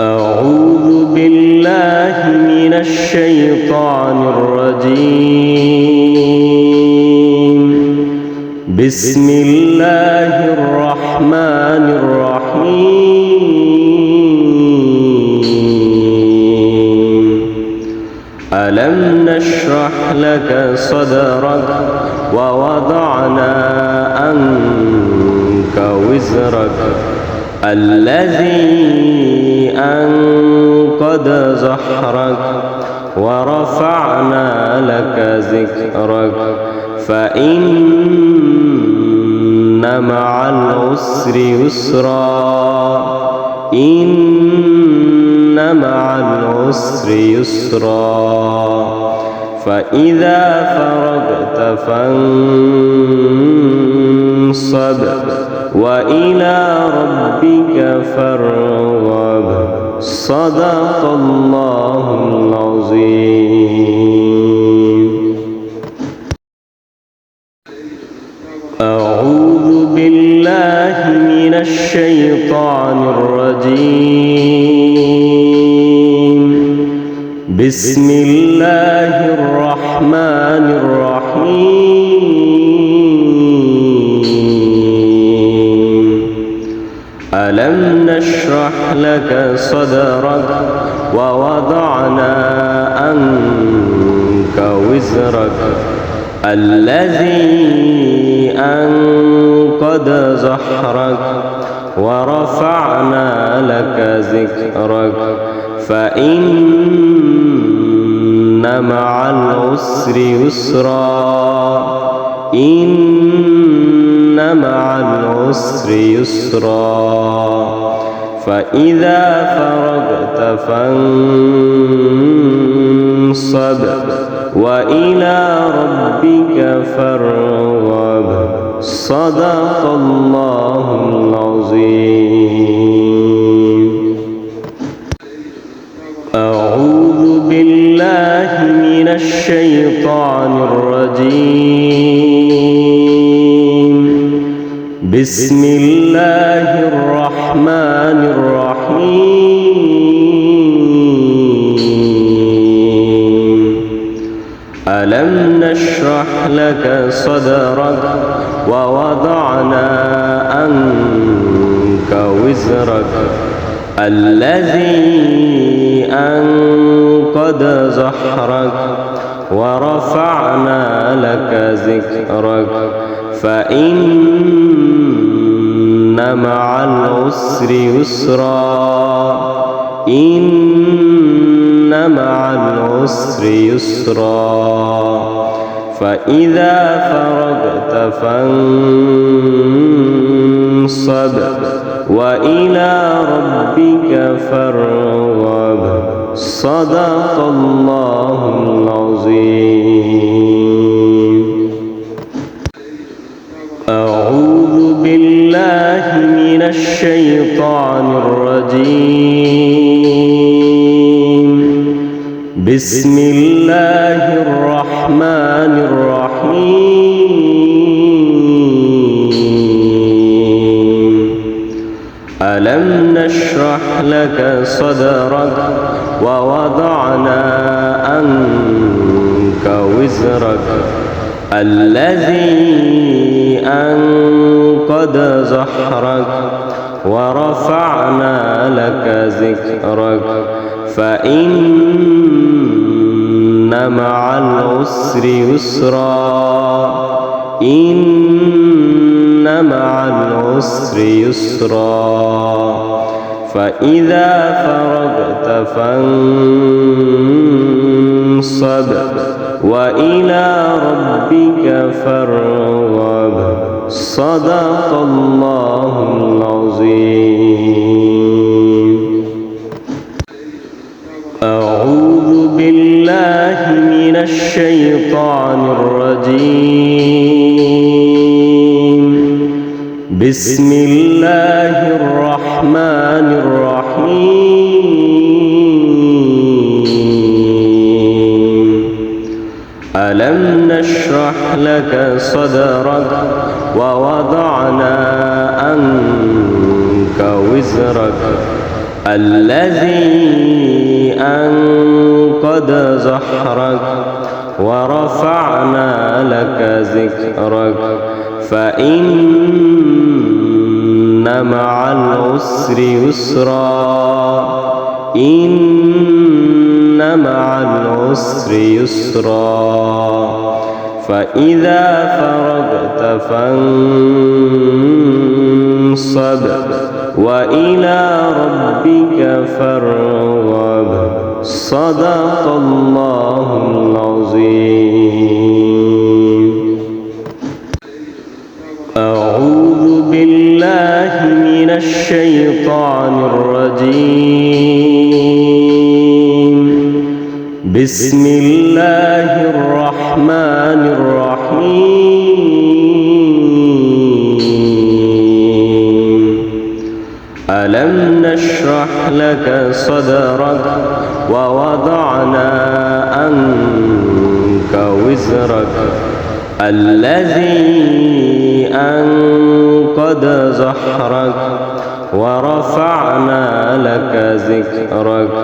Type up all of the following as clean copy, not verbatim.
أعوذ بالله من الشيطان الرجيم. بسم الله الرحمن الرحيم. ألم نشرح لك صدرك ووضعنا عنك وزرك الذي أنقض ظهرك ورفعنا لك ذكرك فإن مع العسر يسرا إن مع العسر يسرا فإذا فرغت فانصب وإلى ربك فارغب. صدق الله العظيم. أعوذ بالله من الشيطان الرجيم. بسم الله الرحمن الرحيم. ألم نشرح لك صدرك ووضعنا عنك وزرك الذي أنقض ظهرك ورفعنا لك ذكرك فإن مع العسر يسرا إن مع العسر يسرا فإذا فرغت فانصب وإلى ربك فارغب. صدق الله العظيم. أعوذ بالله من الشيطان الرجيم. بسم الله الرحمن الرحيم. ألم نشرح لك صدرك ووضعنا عنك وزرك الذي أنقض ظهرك ورفعنا لك ذكرك فإن مع العسر يسرا إن مع العسر يسرا فإذا فرغت فانصب وإلى ربك فارغب. صدق الله العظيم. أعوذ بالله من الشيطان الرجيم. بسم الله الرحمن الرحيم. ألم نشرح لك صدرك ووضعنا عنك وزرك الذي أنقض ظهرك ورفعنا لك ذكرك فإن مع العسر يسرا إن مع العسر يسرا فإذا فرغت فانصب وإلى ربك فارغب. صدق الله العظيم. أعوذ بالله من الشيطان الرجيم. بسم الله الرحمن الرحيم. ألم نشرح لك صدرك ووضعنا عنك وزرك الذي أنقض ظهرك ورفعنا لك ذكرك فإن مع العسر يسرا إن مع العسر يسرا فإذا فرغت فانصب وإلى ربك فارغب صدق الله العظيم. أعوذ بالله من الشيطان الرجيم. بسم الله الرحمن الرحيم. ألم نشرح لك صدرك ووضعنا عنك وزرك الذي أنقض ظهرك ورفعنا لك ذكرك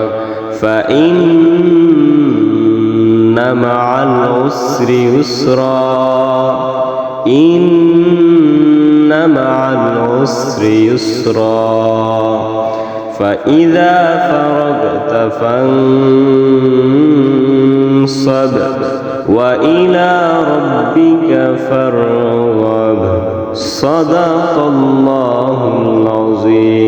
فإن مع العسر يسرا إن مع العسر يسرا فإذا فرغت فانصب وإلى ربك فارغب صدق الله العظيم.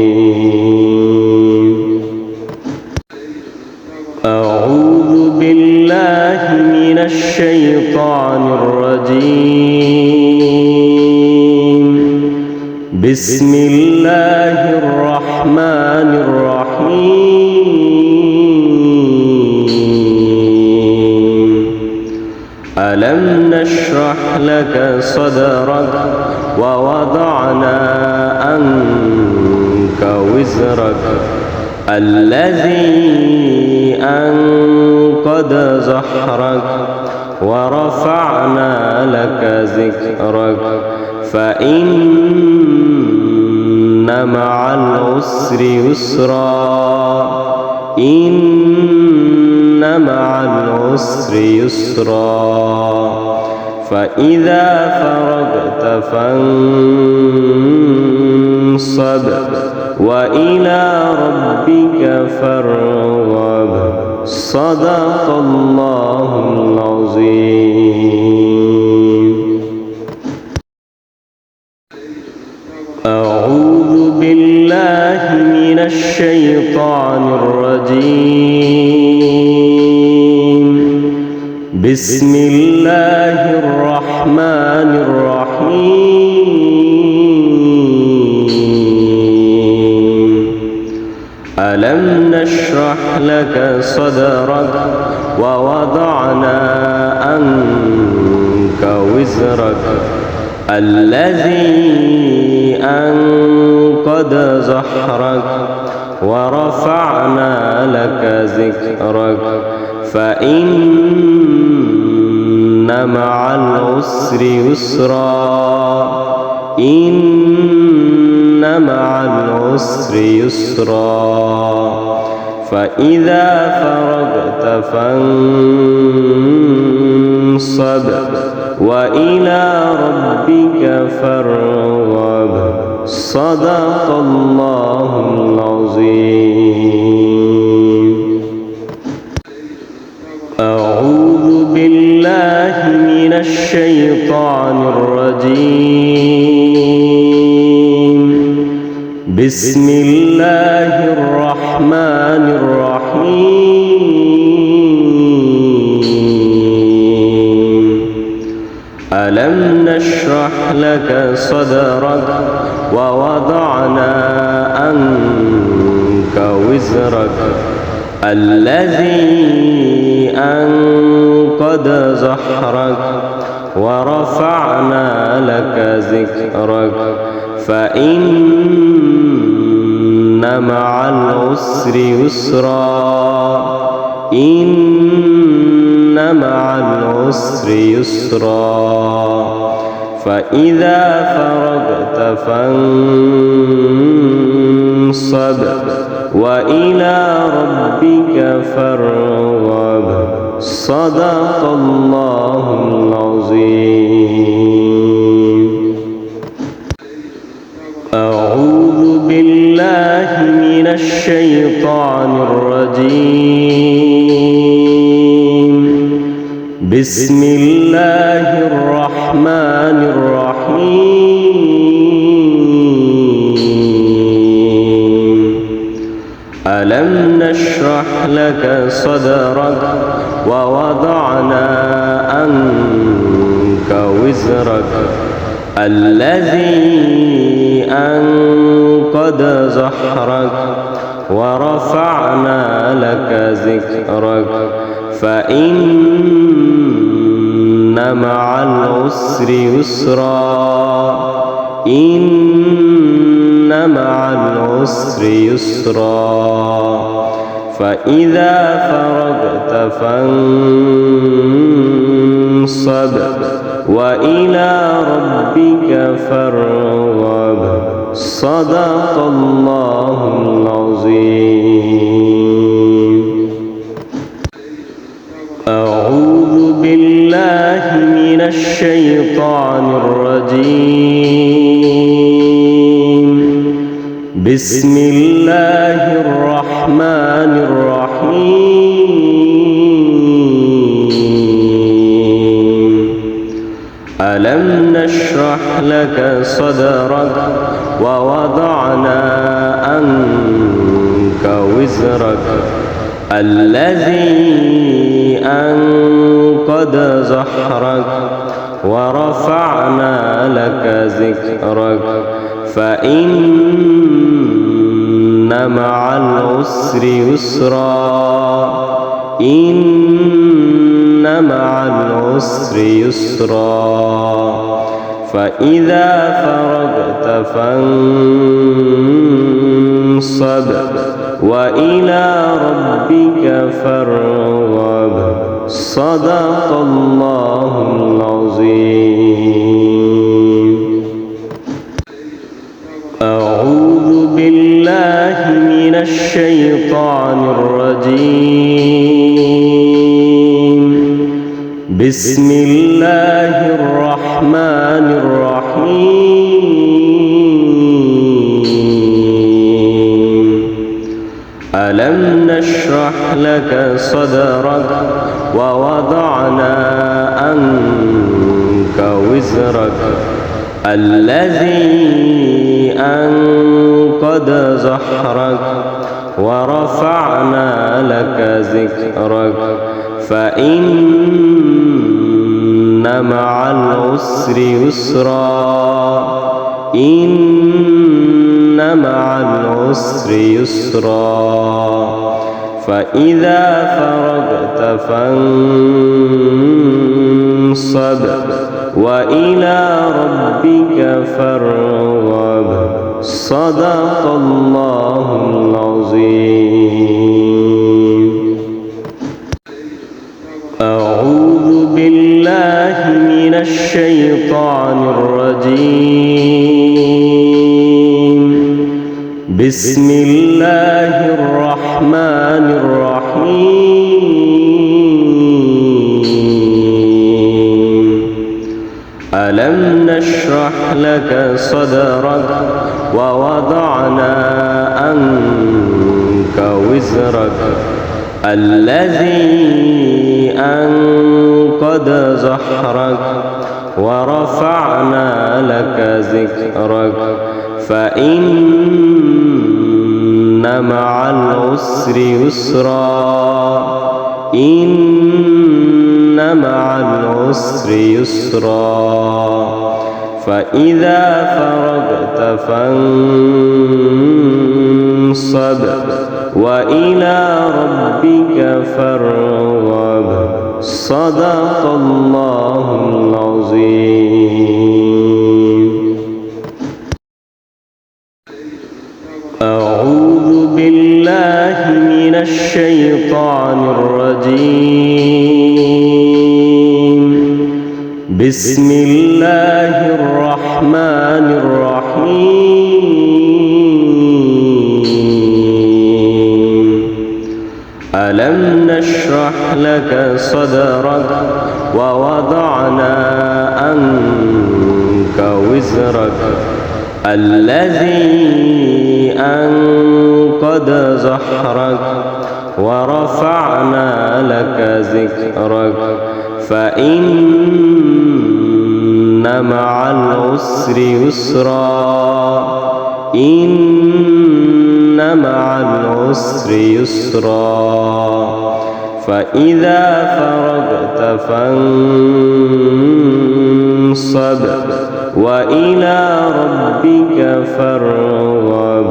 أعوذ بالله من الشيطان الرجيم. بسم الله الرحمن الرحيم. ألم نشرح لك صدرك ووضعنا عنك وزرك الذي أنقض ظهرك ورفعنا لك ذكرك فإن مع العسر يسرا إن مع العسر يسرا فإذا فرغت فانصب وإلى ربك فارغب صدق الله العظيم. أعوذ بالله من الشيطان الرجيم. بسم الله الرحمن الرحيم. ألم نشرح لك صدرك ووضعنا عنك وزرك الذي أنقض ظهرك ورفعنا لك ذكرك فإن مع العسر يسرا إن مع العسر يسرا فإذا فرغت فانصب وإلى ربك فارغب صدق الله العظيم. أعوذ بالله من الشيطان الرجيم. بسم الله الرحمن الرحيم. ألم نشرح لك صدرك ووضعنا عنك وزرك الذي أنقض ظهرك ورفعنا لك ذكرك فإن مع العسر يسرا إن مع العسر يسرا فإذا فرغت فانصب فانصب وإلى ربك فارغب صدق الله العظيم. أعوذ بالله من الشيطان الرجيم. بسم الله الرحمن الرحيم. ألم نشرح لك صدرك ووضعنا عنك وزرك الذي أنقض ظهرك ورفعنا لك ذكرك فإن مع العسر يسرا إن مع العسر يسرا فإذا فرغت فانصب وإلى ربك فارغب صدق الله العظيم. أعوذ بالله من الشيطان الرجيم. بسم الله الرحمن الرحيم. ألم نشرح لك صدرك ووضعنا عنك وزرك الذي أنقض ظهرك ورفعنا لك ذكرك فإن مع العسر يسرا إن مع العسر يسرا فإذا فرغت فانصب وإلى ربك فارغب صدق الله العظيم. أعوذ بالله من الشيطان الرجيم. بسم الله الرحمن الرحيم. ألم نشرح لك صدرك ووضعنا عنك وزرك الذي أنقض ظهرك ورفعنا لك ذكرك فإن مع العسر يسرا إن مع العسر يسرا فإذا فرغت فانصب وإلى ربك فارغب صدق الله العظيم. أعوذ بالله من الشيطان الرجيم. بسم الله الرحمن الرحيم. ألم نشرح لك صدرك ووضعنا عنك وزرك الذي أنقض ظهرك ورفعنا لك ذكرك فإن مع العسر يسرا إن مع العسر يسرا فإذا فرغت فانصب وإلى ربك فارغب صدق الله العظيم. أعوذ بالله من الشيطان الرجيم. بسم الله الرحمن الرحيم. ألم نشرح لك صدرك ووضعنا عنك وزرك الذي أنقض ظهرك ورفعنا لك ذكرك فإن مع العسر يسرا إن مع العسر يسرا فإذا فرغت فانصب وإلى ربك فارغب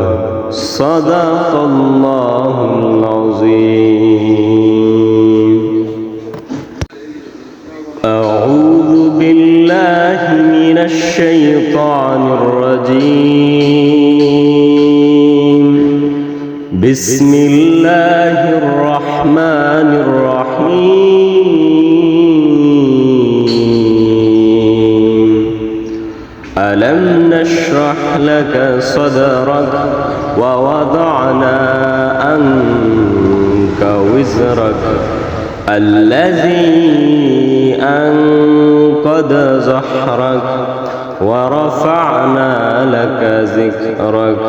صدق الله العظيم. أعوذ بالله من الشيطان الرجيم. بسم الله الرحمن الرحيم. ألم نشرح لك صدرك ووضعنا عنك وزرك الذي أنقض ظهرك ورفعنا لك ذكرك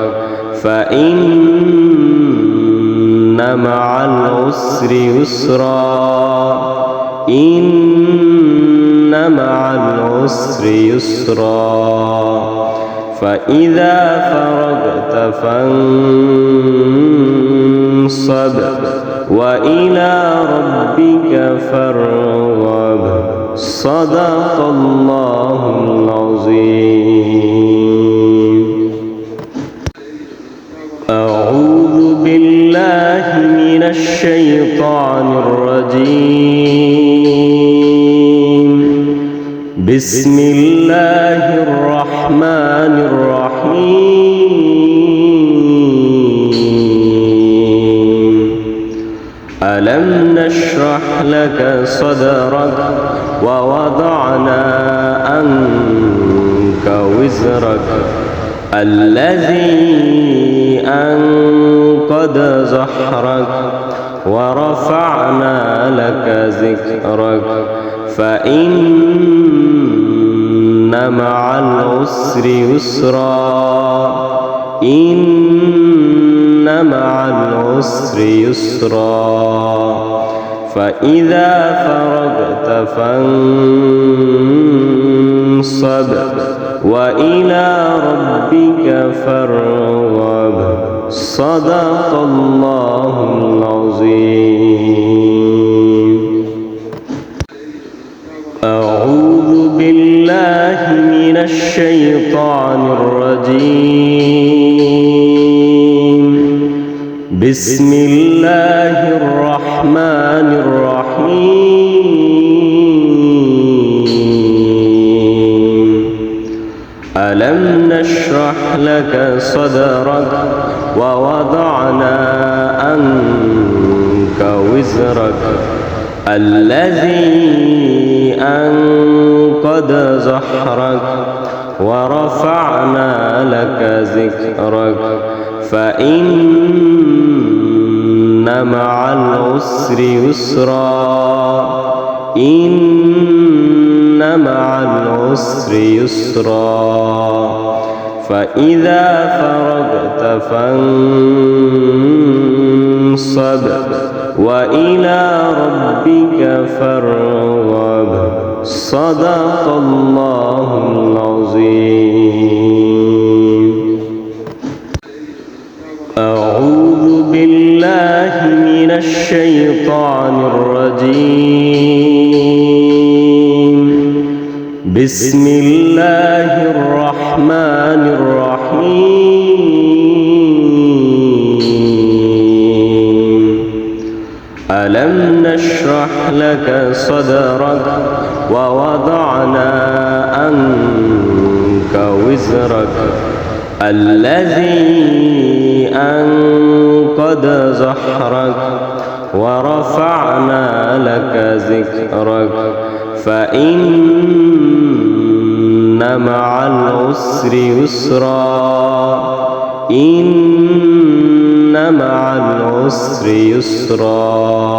فإن مع العسر يسرا إن مع العسر يسرا فإذا فرغت فانصب وإلى ربك فارغب صدق الله العظيم. أعوذ بالله من الشيطان الرجيم. بسم الله الرحمن الرحيم. ألم نشرح لك صدرك ووضعنا عنك وزرك الذي أنقض ظهرك ورفعنا لك ذكرك فإن مع العسر يسرا إن مع العسر يسرا فإذا فرغت فانصب وإلى ربك فارغب صدق الله العظيم. أعوذ بالله من الشيطان الرجيم. بسم الله الرحمن الرحيم. ألم نشرح لك صدرك ووضعنا عنك وزرك الذي أنقض ظهرك ورفعنا لك ذكرك فإن مع العسر يسرا إن مع العسر يسرا فإذا فرغت فانصب وإلى ربك فارغب صدق الله العظيم. أعوذ بالله من الشيطان الرجيم. بسم الله الرحمن الرحيم. ألم نشرح لك صدرك ووضعنا عنك وزرك الذي أنقض ظهرك ورفعنا لك ذكرك فإن مع العسر يسرا إن مع العسر يسرا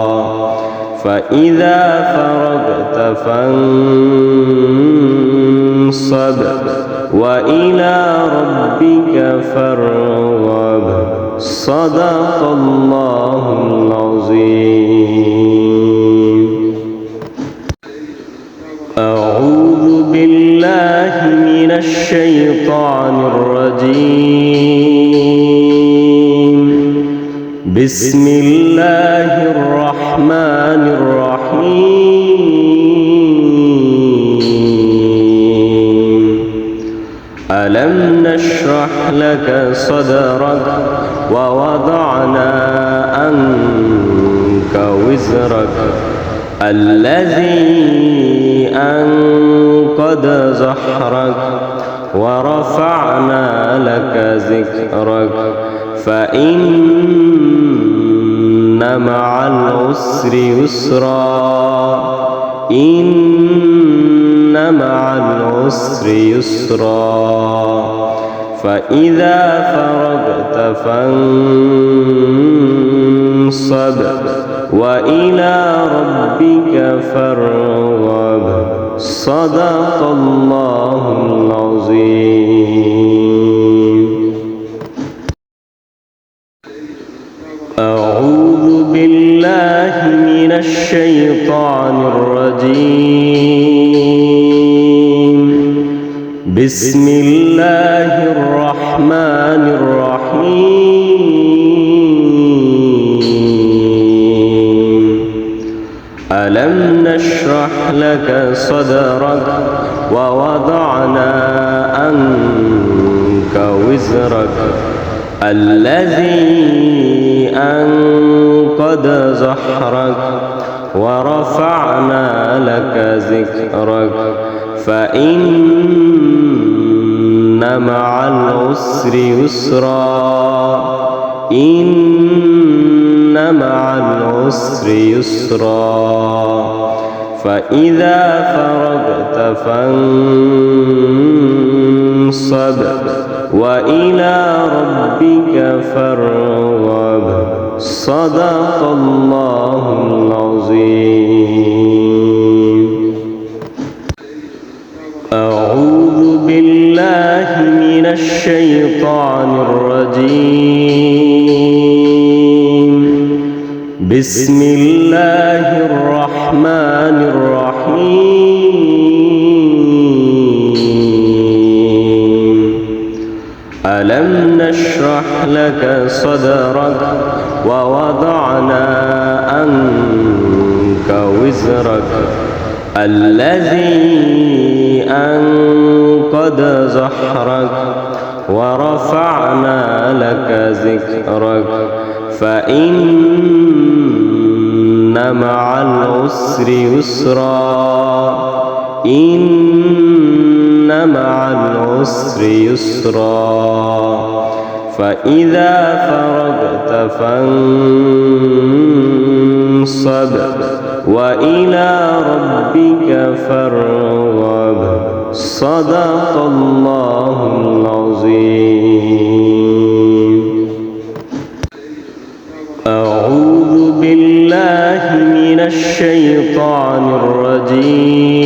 فإذا فرغت فانصب وإلى ربك فارغب صدق الله العظيم. أعوذ بالله من الشيطان الرجيم. بسم الله الرحمن الرحيم. ألم نشرح لك صدرك ووضعنا عنك وزرك الذي أنقض ظهرك ورفعنا لك ذكرك فإن مع العسر يسرا إن مع العسر يسرا فإذا فرغت فانصب وإلى ربك فارغب صدق الله العظيم. أعوذ بالله من الشيطان الرجيم. بسم الله الرحمن الرحيم. ألم نشرح لك صدرك ووضعنا عنك وزرك الذي أنقض ظهرك ورفعنا لك ذكرك فإن مع العسر يسرا إن مع العسر يسرا فإذا فرغت فانصب وإلى ربك فارغب صدق الله العظيم. أعوذ بالله من الشيطان الرجيم. بسم الله الرحمن الرحيم. ألم نشرح لك صدرك ووضعنا عنك وزرك الذي أنقض ظهرك ورفعنا لك ذكرك فإن مع العسر يسرا إن مع العسر يسرا فإذا فرغت فانصب وإلى ربك فارغب صدق الله العظيم. أعوذ بالله من الشيطان الرجيم.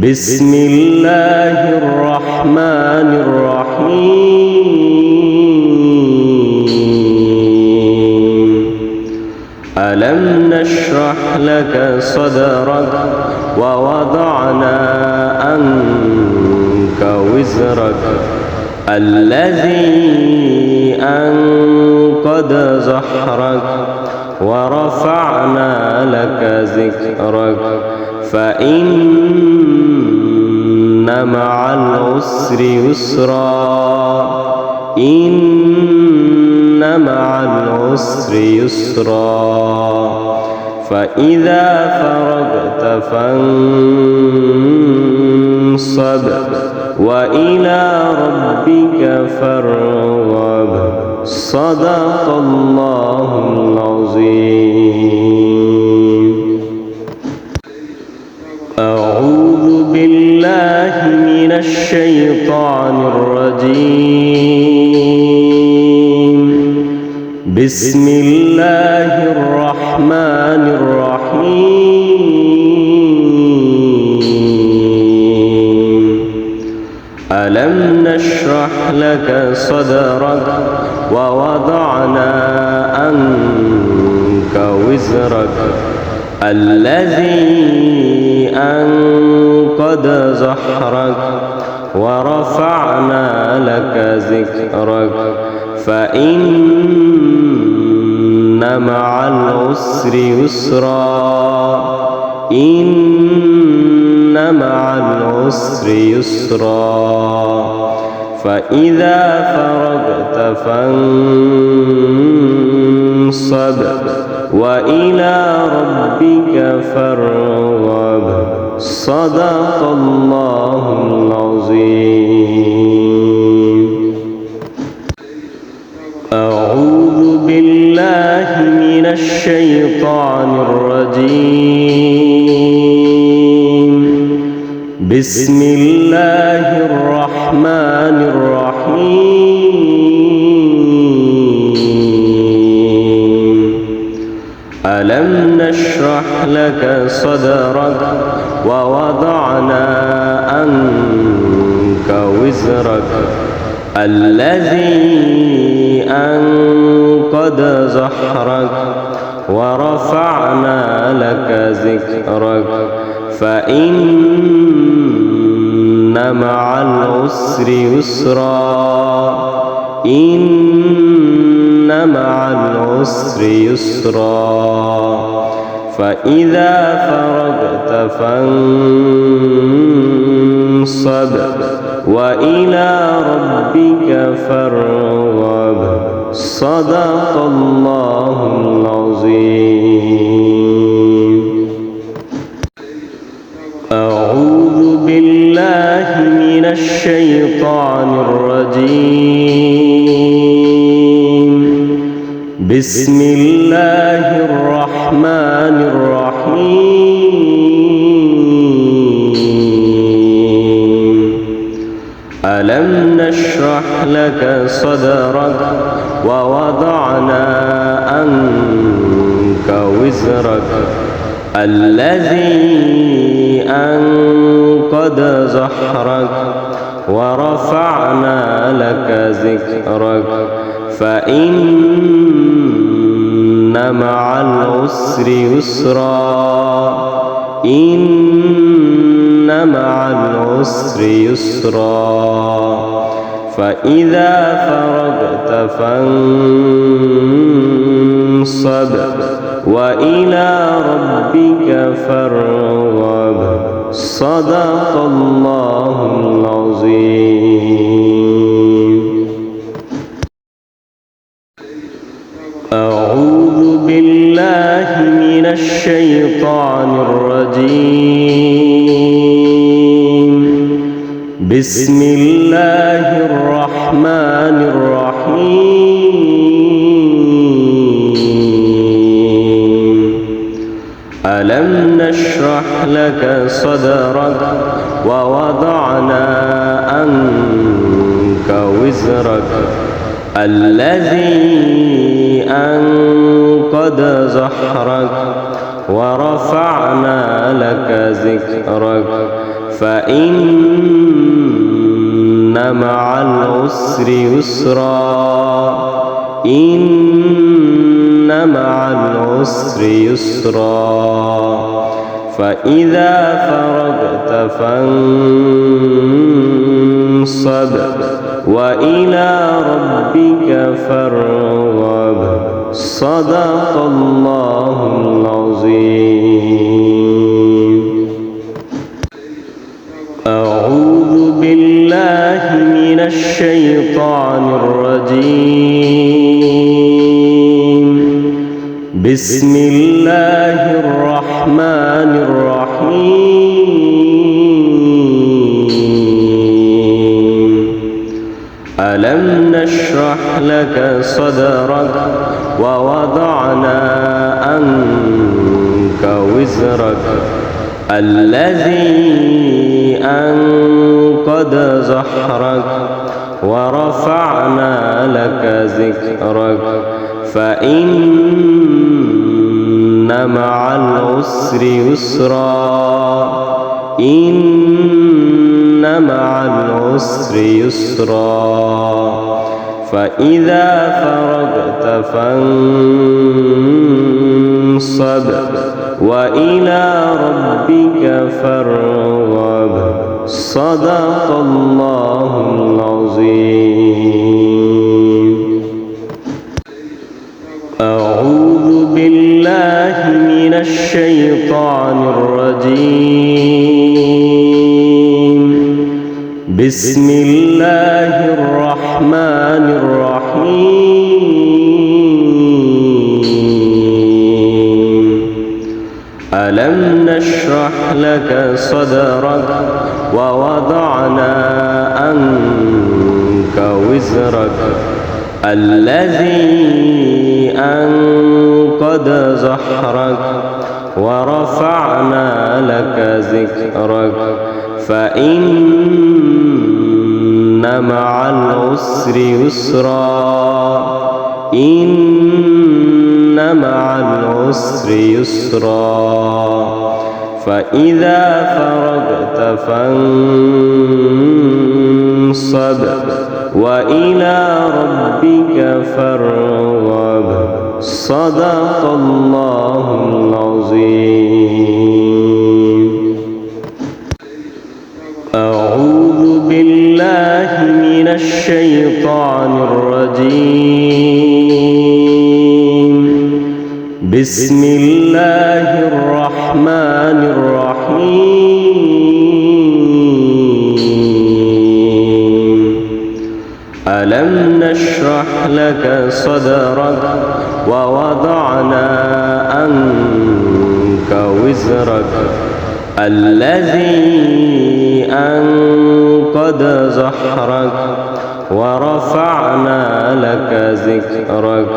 بسم الله الرحمن الرحيم. ألم نشرح لك صدرك ووضعنا عنك وزرك الذي أنقض ظهرك ورفعنا لك ذكرك فإن مع العسر يسرا إن مع العسر يسرا فإذا فرغت فانصب وإلى ربك فارغب صدق الله العظيم. أعوذ بالله بالله من الشيطان الرجيم. بسم الله الرحمن الرحيم. ألم نشرح لك صدرك ووضعنا عنك وزرك الذي أنقض ظهرك ورفعنا لك ذكرك فإن مع العسر يسرا إن مع العسر يسرا فإذا فرغت فانصب وإلى ربك فارغب. صدق الله العظيم. أعوذ بالله من الشيطان الرجيم. بسم الله الرحمن الرحيم. ألم نشرح لك صدرك ووضعنا عنك وزرك الذي أنقض ظهرك ورفعنا لك ذكرك فإن مع العسر يسرا إن مع العسر يسرا فإذا فرغت فانصب وإلى ربك فارغب. صدق الله العظيم. أعوذ بالله من الشيطان الرجيم. بسم الله الرحمن الرحيم. ألم نشرح لك صدرك ووضعنا عنك وزرك الذي أنقض ظهرك ورفعنا لك ذكرك فإن مع العسر يسرا إن مع العسر يسرا فإذا فرغت فانصب وإلى ربك فارغب. صدق الله العظيم. أعوذ بالله من الشيطان الرجيم. بسم الله الرحمن الرحيم. ألم نشرح لك صدرك ووضعنا عنك وزرك الذي أنقض ظهرك ورفعنا لك ذكرك فإن مع العسر يسرا إن مع العسر يسرا فإذا فرغت فانصب وإلى ربك فارغب. صدق الله العظيم. أعوذ بالله من الشيطان الرجيم. بسم الله الرحمن الرحيم. ألم نشرح لك صدرك ووضعنا عنك وزرك الذي أنقض ظهرك ورفعنا لك ذكرك فإن مع العسر يسرا إن مع العسر يسرا فإذا فرغت فانصب وإلى ربك فارغب صدق الله العظيم. أعوذ بالله من الشيطان الرجيم. بسم الله الرحمن الرحيم. ألم نشرح لك صدرك ووضعنا عنك وزرك الذي أنقض ظهرك ورفعنا لك ذكرك فإن مع العسر يسرا إن مع العسر يسرا فإذا فرغت فانصب وإلى ربك فارغب صدق الله العظيم. أعوذ بالله من الشيطان الرجيم. بسم الله الرحمن الرحيم. ألم نشرح لك صدرك ووضعنا عنك وزرك الذي أنقض ظهرك ورفعنا لك ذكرك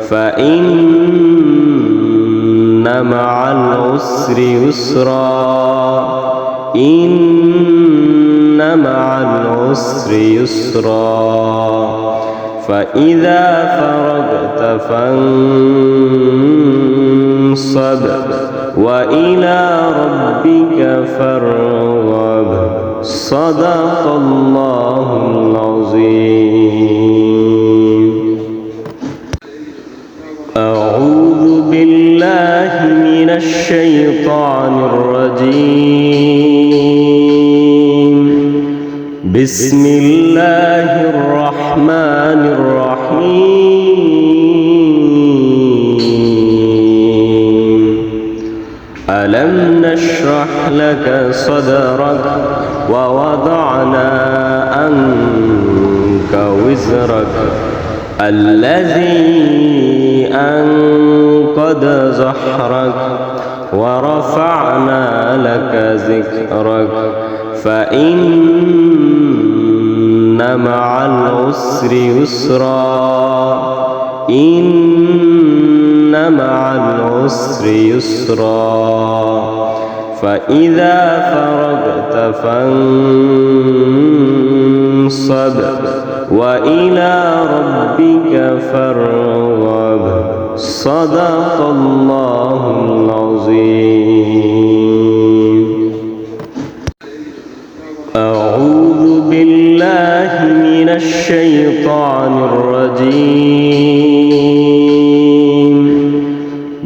فإن مع العسر يسرا إن مع العسر يسرا فإذا فرغت فانصب وإلى ربك فارغب صدق الله العظيم. أعوذ بالله من الشيطان الرجيم. بسم الله الرحمن الرحيم. ألم نشرح لك صدرك ووضعنا عنك وزرك الذي أنقض ظهرك ورفعنا لك ذكرك فإن مع العسر يسرا إن مع العسر يسرا فإذا فرغت فانصب وإلى ربك فارغب صدق الله العظيم. أعوذ بالله من الشيطان الرجيم.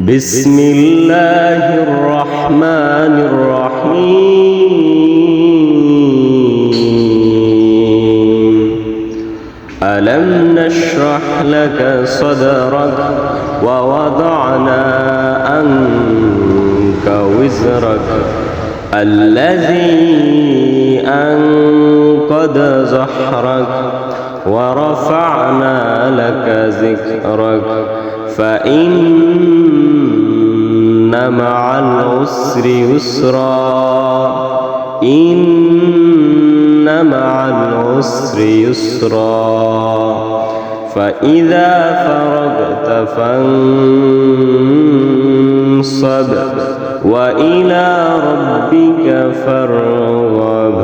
بسم الله الرحمن الرحيم. ألم نشرح لك صدرك ووضعنا عنك وزرك الذي أنقض ظهرك ورفعنا لك ذكرك فإن مع العسر يسرا إن مع العسر يسرا فإذا فرغت فانصب وإلى ربك فارغب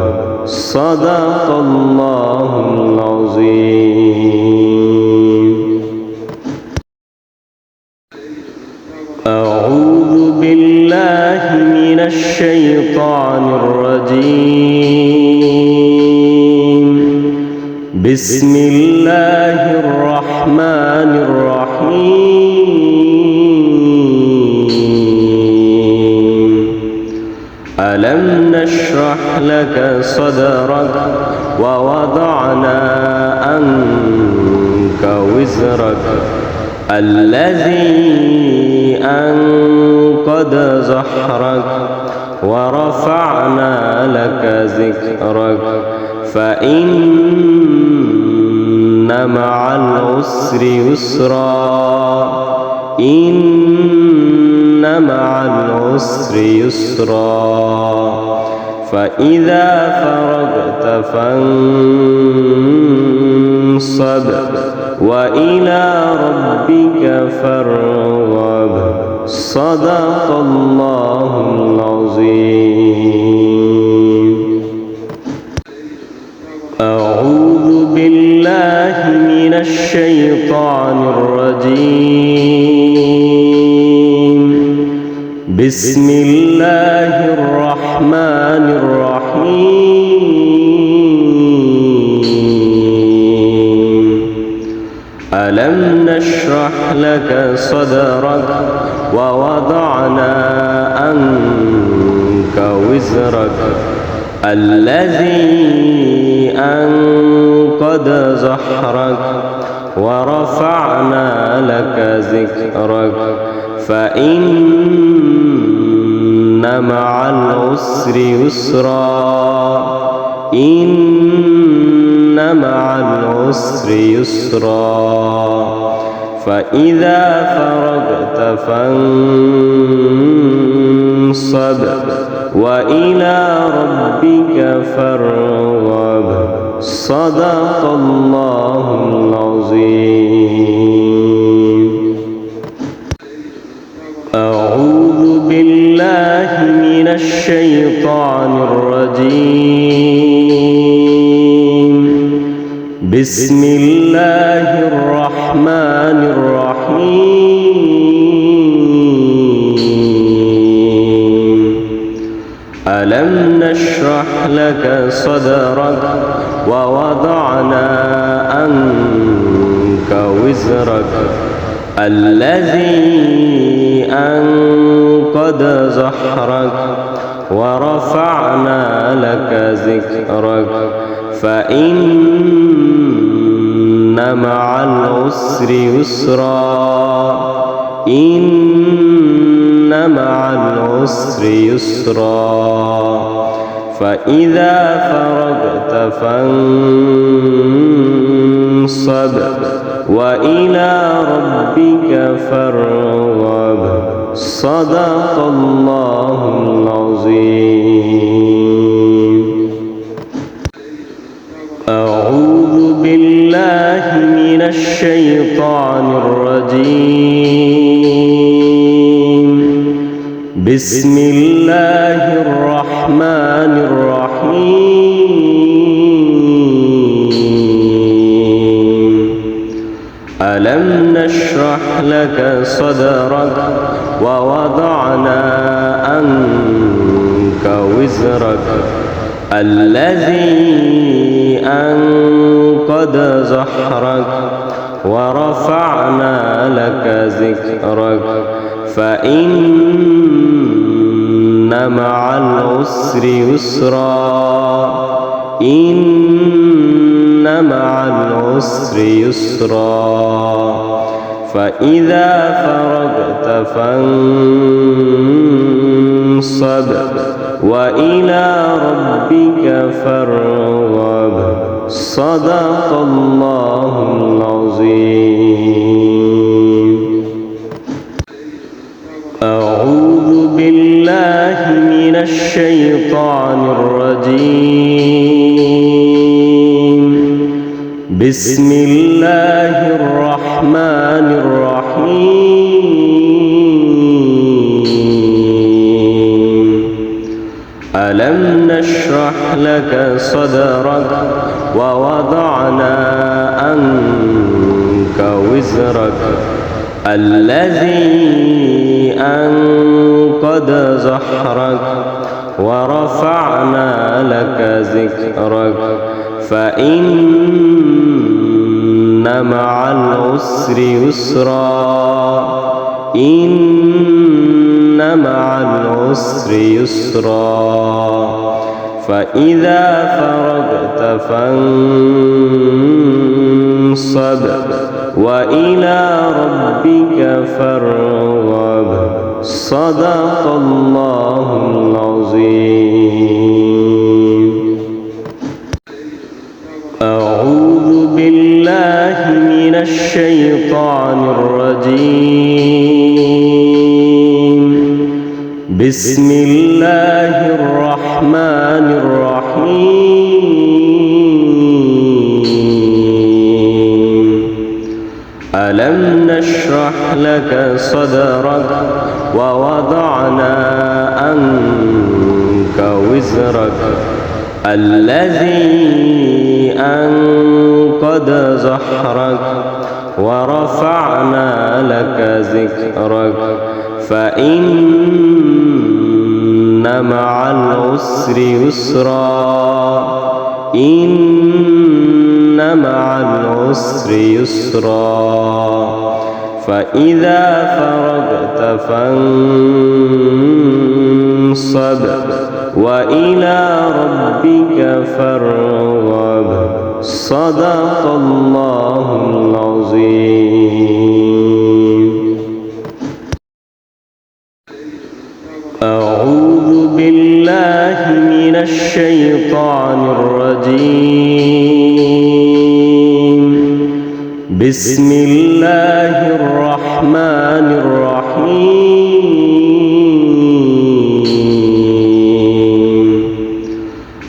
صدق الله العظيم. أعوذ بالله من الشيطان الرجيم. بسم الله الرحمن الرحيم. ألم نشرح لك صدرك ووضعنا عنك وزرك الذي أنقض ظهرك ورفعنا لك ذكرك فإن مع العسر يسرا إن مع العسر يسرا فإذا فرغت فانصب وإلى ربك فارغب صدق الله العظيم. أعوذ بالله من الشيطان الرجيم. بسم الله الرحمن الرحيم. ألم نشرح لك صدرك ووضعنا عنك وزرك الذي أنقض ظهرك ورفعنا لك ذكرك فإن مع العسر يسرا إن مع العسر يسرا فإذا فرغت فانصب وإلى ربك فارغب صدق الله العظيم. أعوذ بالله من الشيطان الرجيم. بسم الله الرحمن الرحيم. ألم نشرح لك صدرك ووضعنا عنك وزرك الذي أنقض ظهرك ورفعنا لك ذكرك فإن مع العسر يسرا إن مع العسر يسرا فإذا فرغت فانصب وإلى ربك فارغب صدق الله العظيم. أعوذ بالله من الشيطان الرجيم. بسم الله الرحمن الرحيم. ألم نشرح لك صدرك ووضعنا عنك وزرك الذي أنقض ظهرك ورفعنا لك ذكرك فإن مع العسر يسرا إن مع العسر يسرا فإذا فرغت فانصب وإلى ربك فارغب صدق الله العظيم. أعوذ بالله من الشيطان الرجيم. بسم الله الرحمن الرحيم. ألم نشرح لك صدرك ووضعنا عنك وزرك الذي أنقض ظهرك ورفعنا لك ذكرك فإن مع العسر يسرا إن مع العسر يسرا فإذا فرغت فانصب وإلى ربك فارغب صدق الله العظيم. أعوذ بالله من الشيطان الرجيم. بسم الله الرحمن الرحيم. ألم نشرح لك صدرك ووضعنا عنك وزرك الذي أنقض ظهرك ورفعنا لك ذكرك فإن مع العسر يسرا إن مع العسر يسرا فإذا فرغت فانصب وإلى ربك فارغب صدق الله العظيم. أعوذ بالله من الشيطان الرجيم. بسم الله الرحمن الرحيم.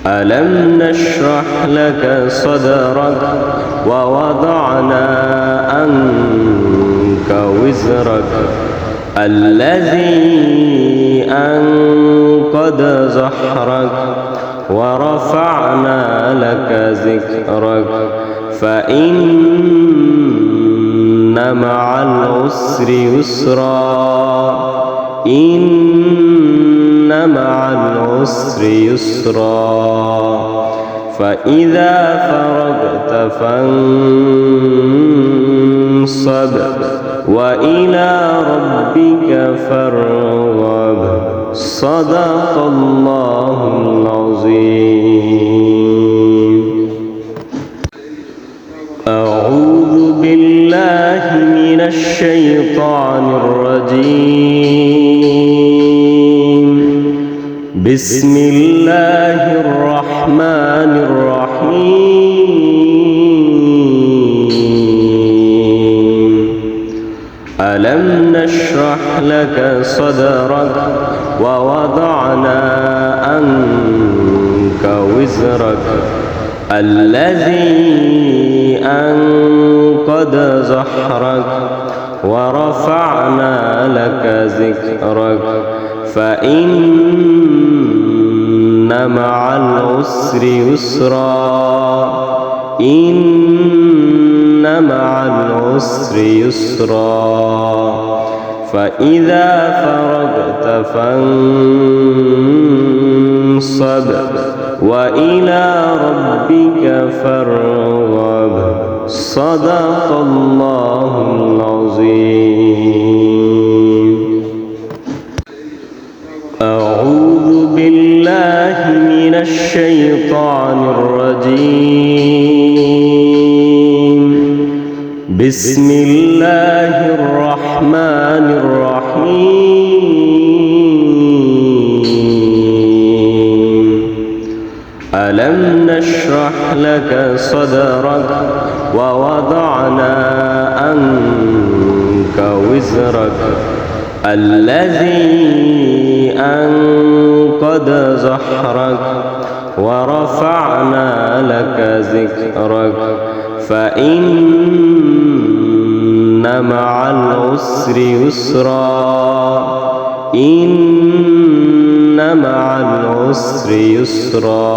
ألم نشرح لك صدرك ووضعنا عنك وزرك الذي أنقض ظهرك ورفعنا لك ذكرك فإن مع العسر يسرا إن مع العسر يسرا فإذا فرغت فانصب وإلى ربك فارغب صدق الله العظيم. أعوذ بالله من الشيطان الرجيم. بسم الله الرحمن الرحيم. ألم نشرح لك صدرك ووضعنا عنك وزرك الذي أنقض ظهرك ورفعنا لك ذكرك فإن مع العسر يسرا إن مع العسر يسرا فإذا فرغت فانصب وإلى ربك فارغب صدق الله العظيم. أعوذ بالله من الشيطان الرجيم. بسم الله الرحمن الرحيم. ألم نشرح لك صدرك ووضعنا عنك وزرك الذي أنقض ظهرك ورفعنا لك ذكرك فإن مع العسر يسرا إن مع العسر يسرا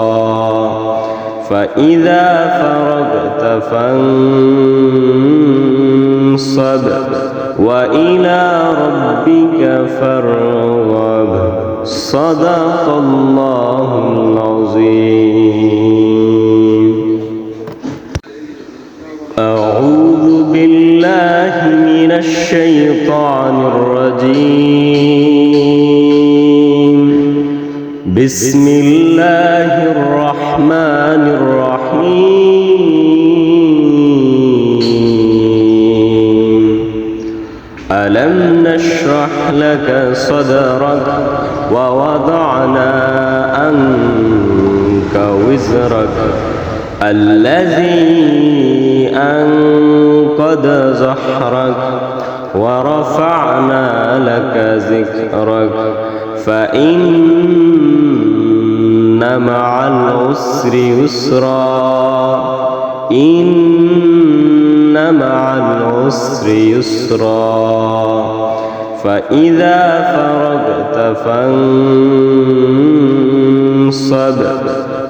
فإذا فرغت فانصب وإلى ربك فارغب صدق الله العظيم. أعوذ بالله من الشيطان الرجيم. بسم الله الرحمن الرحيم. ألم نشرح لك صدرك ووضعنا عنك وزرك الذي أنقض ظهرك ورفعنا لك ذكرك فإن مع العسر يسرا إن مع العسر يسرا فإذا فرغت فانصب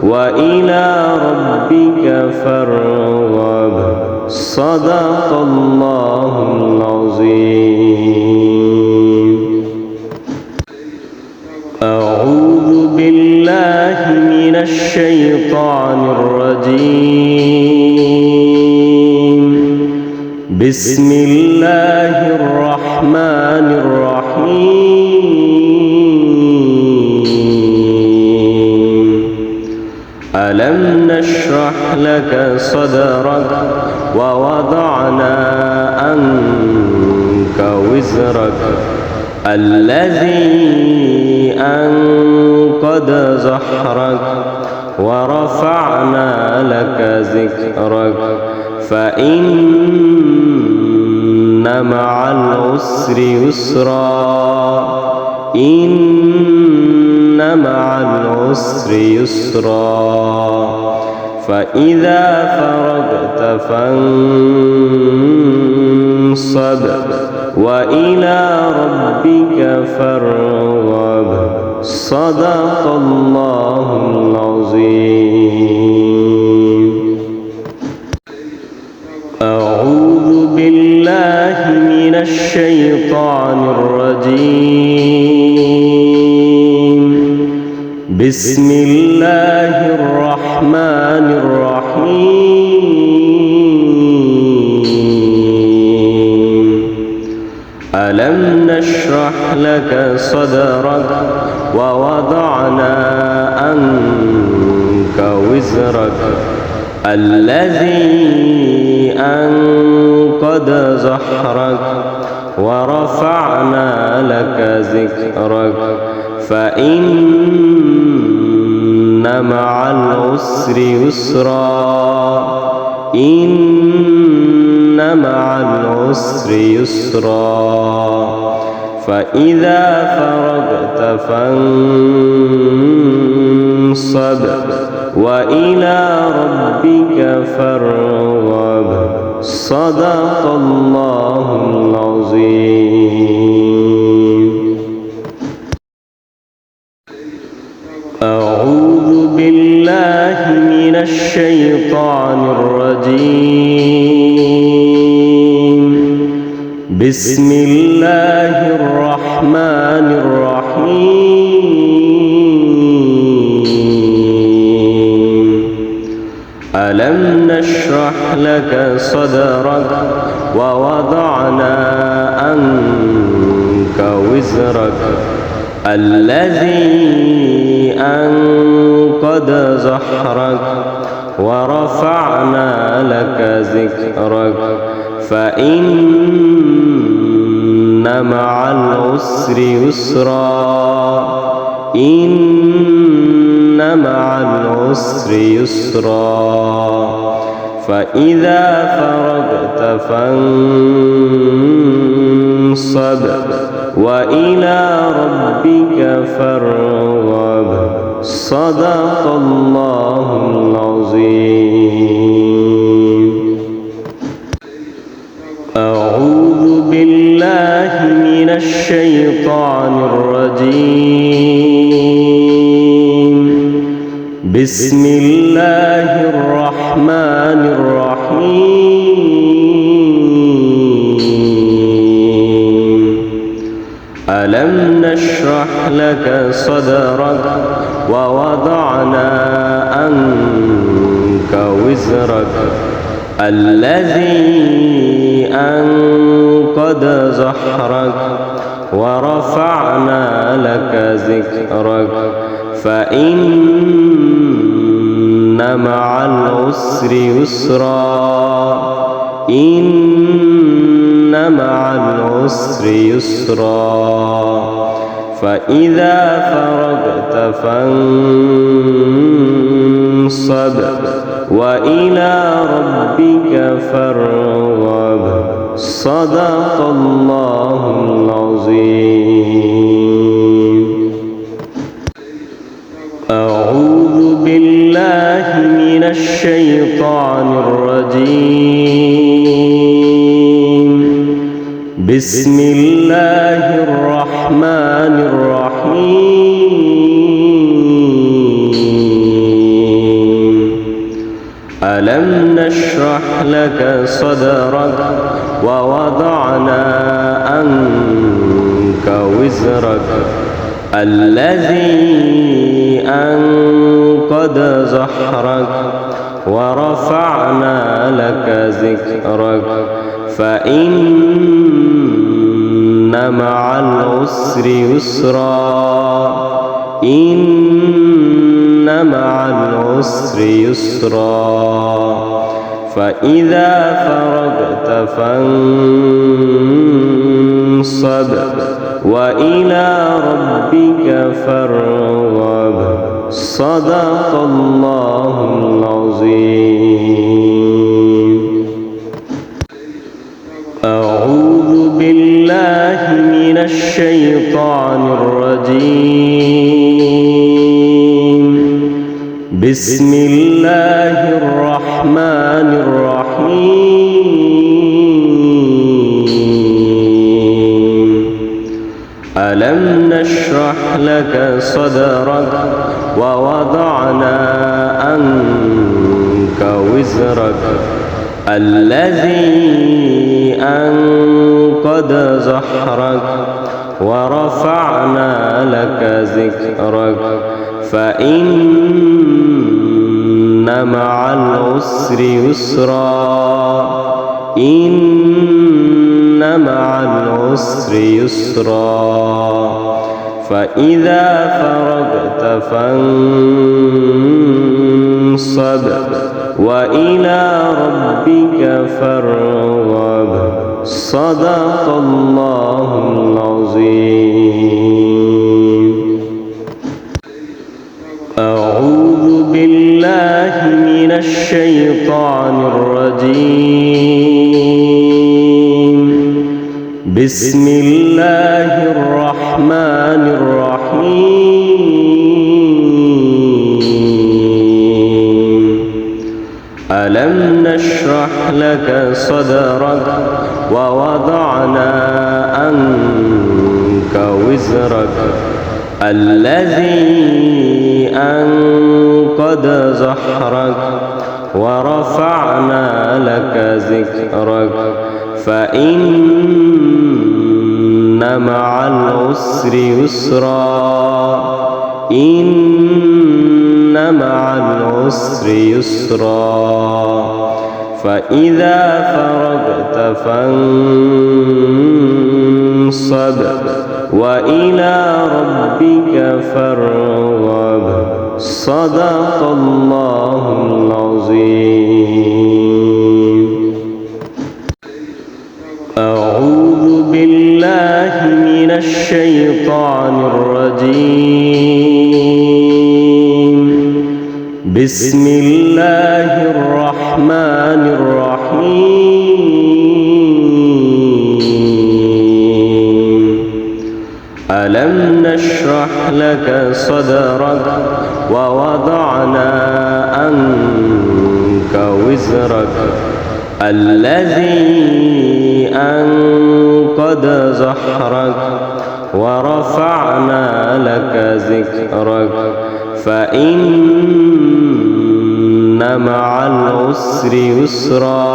وإلى ربك فارغب صدق الله العظيم. أعوذ بالله من الشيطان الرجيم. بسم الله الرحمن الرحيم. ألم نشرح لك صدرك ووضعنا عنك وزرك الذي أنقض ظهرك ورفعنا لك ذكرك فإن مع العسر يسرا إن مع العسر يسرا فإذا فرغت فانصب وإلى ربك فارغب صدق الله العظيم. أعوذ بالله من الشيطان الرجيم. بسم الله الرحمن الرحيم. ألم نشرح لك صدرك ووضعنا عنك وزرك الذي أنقض ظهرك ورفعنا لك ذكرك فإن مع العسر يسرا إن مع العسر يسرا فإذا فرغت فانصب وإلى ربك فارغب صدق الله العظيم. أعوذ بالله من الشيطان الرجيم. بسم الله الرحمن الرحيم. ألم نشرح لك صدرك ووضعنا عنك وزرك الذي أنقض ظهرك ورفعنا لك ذكرك فإن مع العسر يسرا إن مع العسر يسرا فإذا فرغت فانصب وإلى ربك فارغب صدق الله العظيم. أعوذ بالله من من الشيطان الرجيم بسم الله الرحمن الرحيم ألم نشرح لك صدرك ووضعنا عنك وزرك الذي أنقض ظهرك ورفعنا لك ذكرك فإن مع العسر يسرا إن مع العسر يسرا فإذا فرغت فانصب وإلى ربك فارغب صدق الله العظيم. أعوذ بالله من الشيطان الرجيم بسم الله الرحمن الرحيم ألم نشرح لك صدرك ووضعنا عنك وزرك الذي أنقض ظهرك ورفعنا لك ذكرك فإن مع العسر يسرا إن مع العسر يسرا فإذا فرغت فانصب وإلى ربك فارغب صدق الله العظيم. أعوذ بالله من الشيطان الرجيم بسم الله الرحمن الرحيم ألم نشرح لك صدرك ووضعنا عنك وزرك الذي أنقض ظهرك ورفعنا لك ذكرك فإن مع العسر يسرا إن مع العسر يسرا فإذا فرغت فانصب وإلى ربك فارغب صدق الله العظيم. أعوذ بالله من الشيطان الرجيم بسم الله الرحمن الرحيم ألم نشرح لك صدرك ووضعنا عنك وزرك الذي أنقض ظهرك ورفعنا لك ذكرك فإن مع العسر يسرا إن مع العسر يسرا فإذا فرغت فانصب وإلى ربك فارغب صدق الله العظيم. أعوذ بالله من الشيطان الرجيم بسم الله الرحمن الرحيم ألم نشرح لك صدرك ووضعنا عنك وزرك الذي أنقض ظهرك ورفعنا لك ذكرك فإن مع العسر يسرا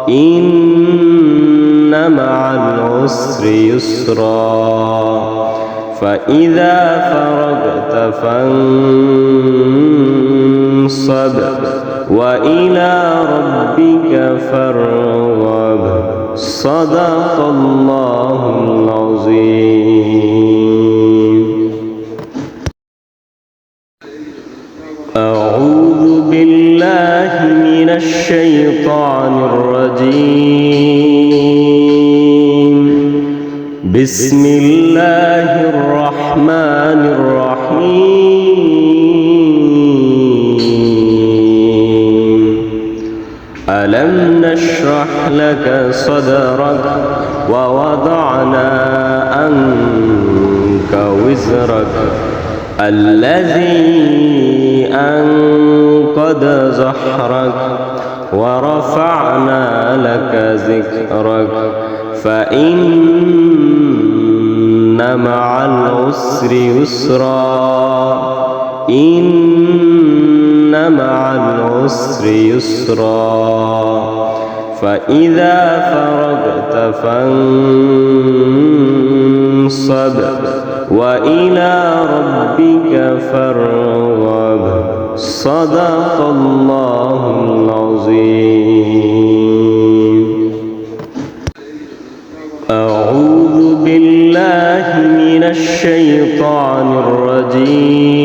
إن مع العسر يسرا فإذا فرغت فانصب وإلى ربك فارغب صدق الله العظيم. أعوذ بالله من الشيطان الرجيم. بسم الله الرحمن الرحيم. ألم نشرح لك صدرك ووضعنا عنك وزرك الذي أنقض ظهرك ورفعنا لك ذكرك فإن مع العسر يسرا إن مع العسر يسرا فإذا فرغت فانصب وإلى ربك فارغب صدق الله العظيم. أعوذ بالله من الشيطان الرجيم.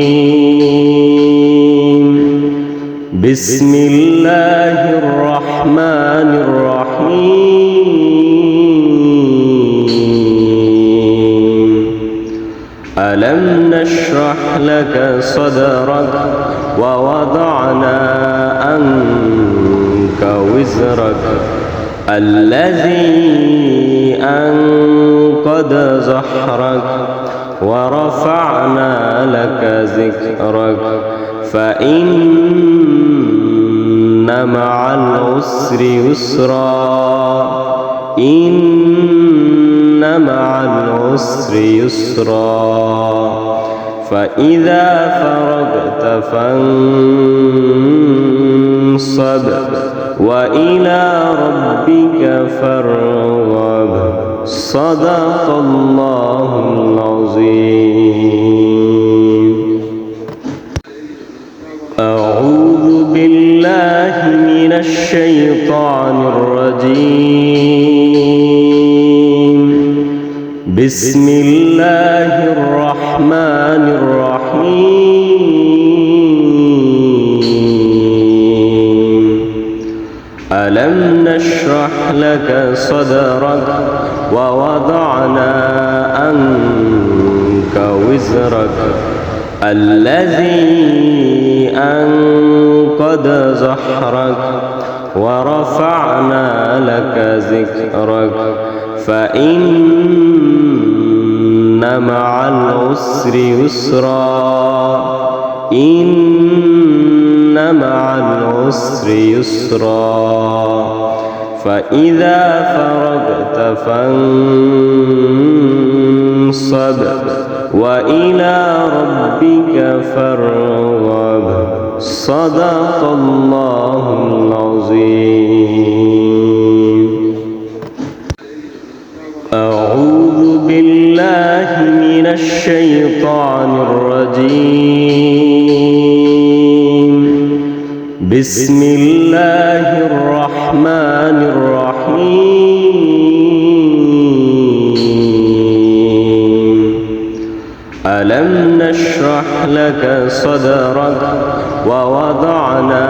بسم الله الرحمن الرحيم. ألم نشرح لك صدرك ووضعنا عنك وزرك الذي أنقض ظهرك ورفعنا لك ذكرك فإن مع العسر يسرا إن مع العسر يسرا فإذا فرغت فانصب وإلى ربك فارغب صدق الله العظيم. أعوذ بالله من الشيطان الرجيم. بسم الله الرحمن الرحيم. ألم نشرح لك صدرك ووضعنا عنك وزرك الذي أنقض ظهرك ورفعنا لك ذكرك فإن مع العسر يسرا إن مع العسر يسرا فإذا فرغت فانصب وإلى ربك فارغب صدق الله العظيم. أعوذ بالله من الشيطان الرجيم. بسم الله الرحمن الرحيم. ألم نشرح لك صدرك ووضعنا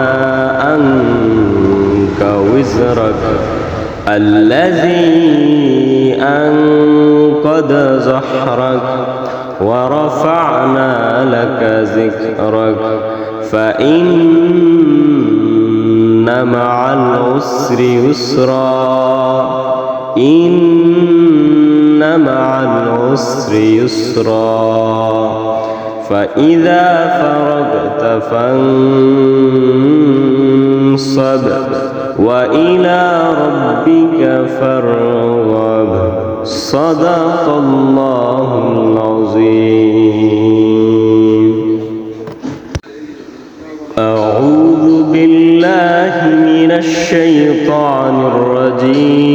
عنك وزرك الذي أنقض ظهرك ورفعنا لك ذكرك فإن مع العسر يسرا إن مع العسر يسرا فإذا فرغت فانصب فانصب وإلى ربك فارغب صدق الله العظيم. أعوذ بالله من الشيطان الرجيم.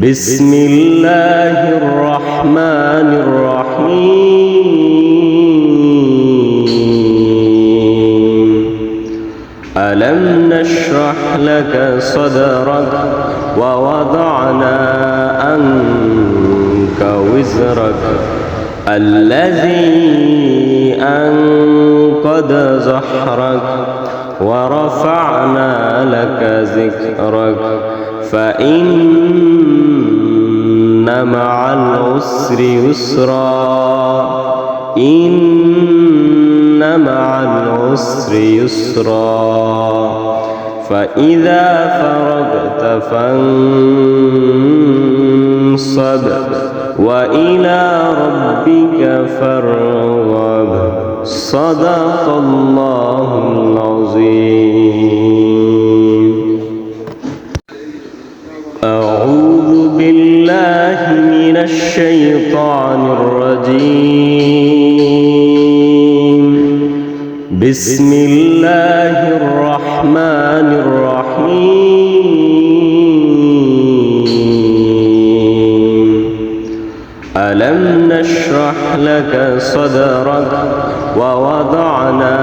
بسم الله الرحمن الرحيم. ألم نشرح لك صدرك ووضعنا عنك وزرك الذي أنقض ظهرك ورفعنا لك ذكرك فإن مع العسر يسرا إن مع العسر يسرا فإذا فرغت فانصب وإلى ربك فارغب صدق الله العظيم. أعوذ بالله من الشيطان الرجيم. بسم الله الرحمن الرحيم. ألم نشرح لك صدرك ووضعنا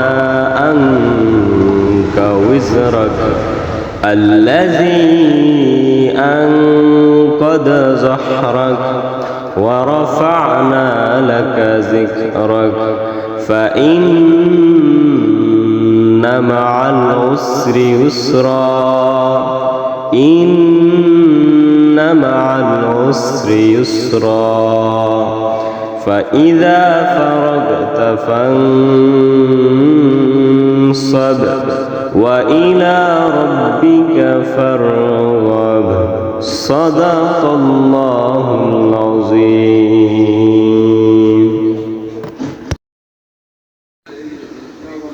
عنك وزرك الذي أنقض ظهرك ورفعنا لك ذكرك فإن مع العسر يسرا إن مع العسر يسرا فإذا فرغت فانصب وإلى ربك فارغب صدق الله العظيم.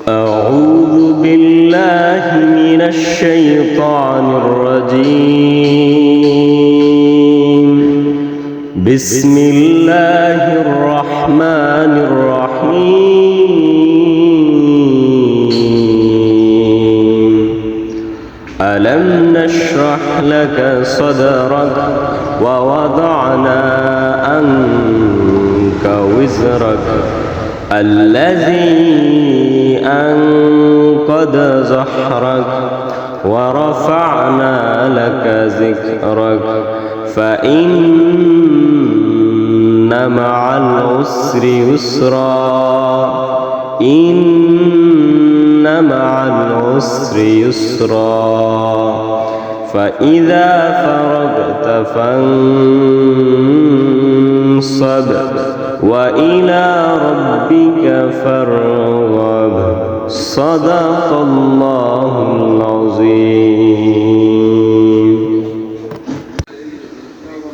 أعوذ بالله من الشيطان الرجيم. بسم الله الرحمن الرحيم. ألم نشرح لك صدرك ووضعنا عنك وزرك الذي أنقض ظهرك ورفعنا لك ذكرك فإن مع العسر يسرا إن مع العسر يسرا فإذا فرغت فانصب وإلى ربك فارغب صدق الله العظيم.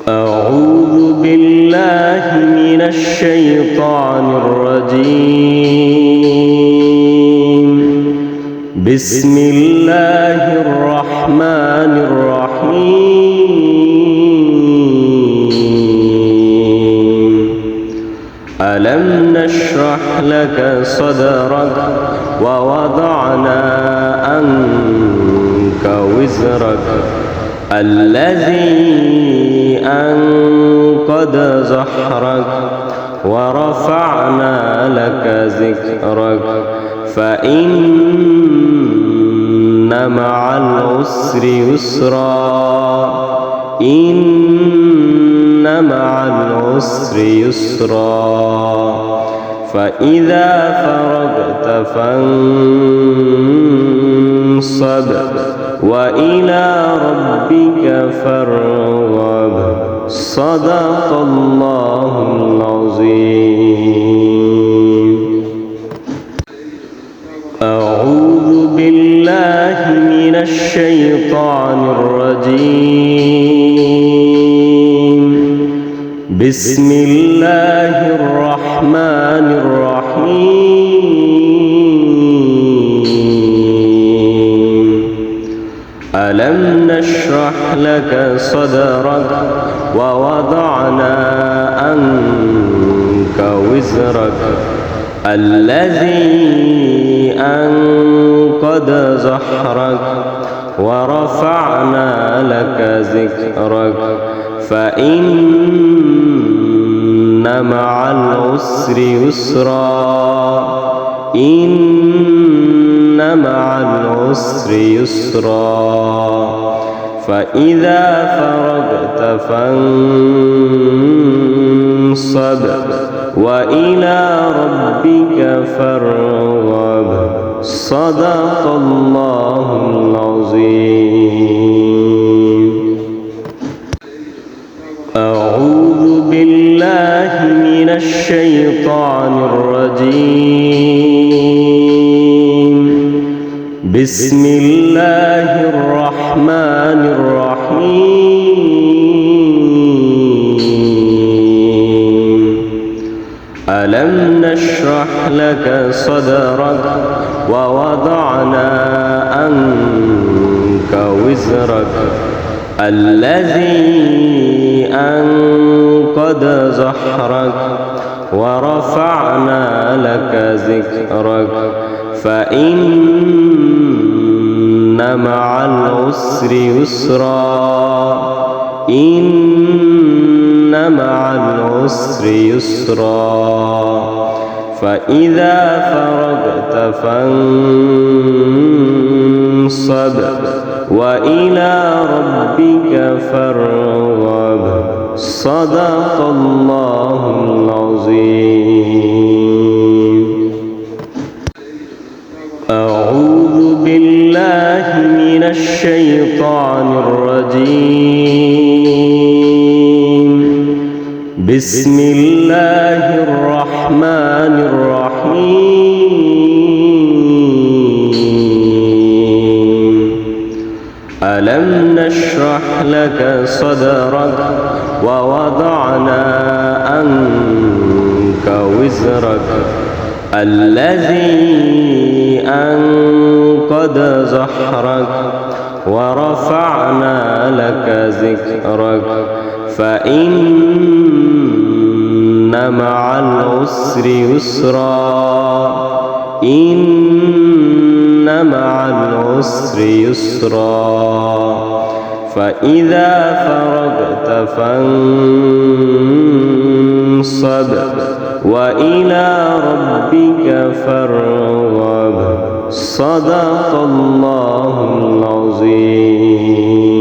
أعوذ بالله من الشيطان الرجيم. بسم الله الرحمن الرحيم. ألم نشرح لك صدرك ووضعنا عنك وزرك الذي أنقض ظهرك ورفعنا لك ذكرك فإن مع العسر يسرا إن مع العسر يسرا فإذا فرغت فانصب وإلى ربك فارغب صدق الله العظيم. أعوذ بالله من الشيطان الرجيم. بسم الله الرحمن الرحيم. ألم نشرح لك صدرك ووضعنا عنك وزرك الذي أنقض ظهرك ورفعنا لك ذكرك فإن مع العسر يسرا إن مع العسر يسرا فإذا فرغت فانصب وإلى ربك فارغب صدق الله العظيم. أعوذ بالله من الشيطان الرجيم. بسم الله الرحمن الرحيم. ألم نشرح لك صدرك ووضعنا عنك وزرك الذي أنقض ظهرك ورفعنا لك ذكرك فإن مع العسر يسرا إن مع العسر يسرا فإذا فرغت فانصب وإلى ربك فارغب صدق الله العظيم. أعوذ بالله من الشيطان الرجيم. بسم الله الرحمن الرحيم. ألم نشرح لك صدرك ووضعنا عنك وزرك الذي أنقض ظهرك ورفعنا لك ذكرك فإن مع العسر يسرا إن مع العسر يسرا فإذا فرغت فانصب وإلى ربك فارغب صدق الله العظيم.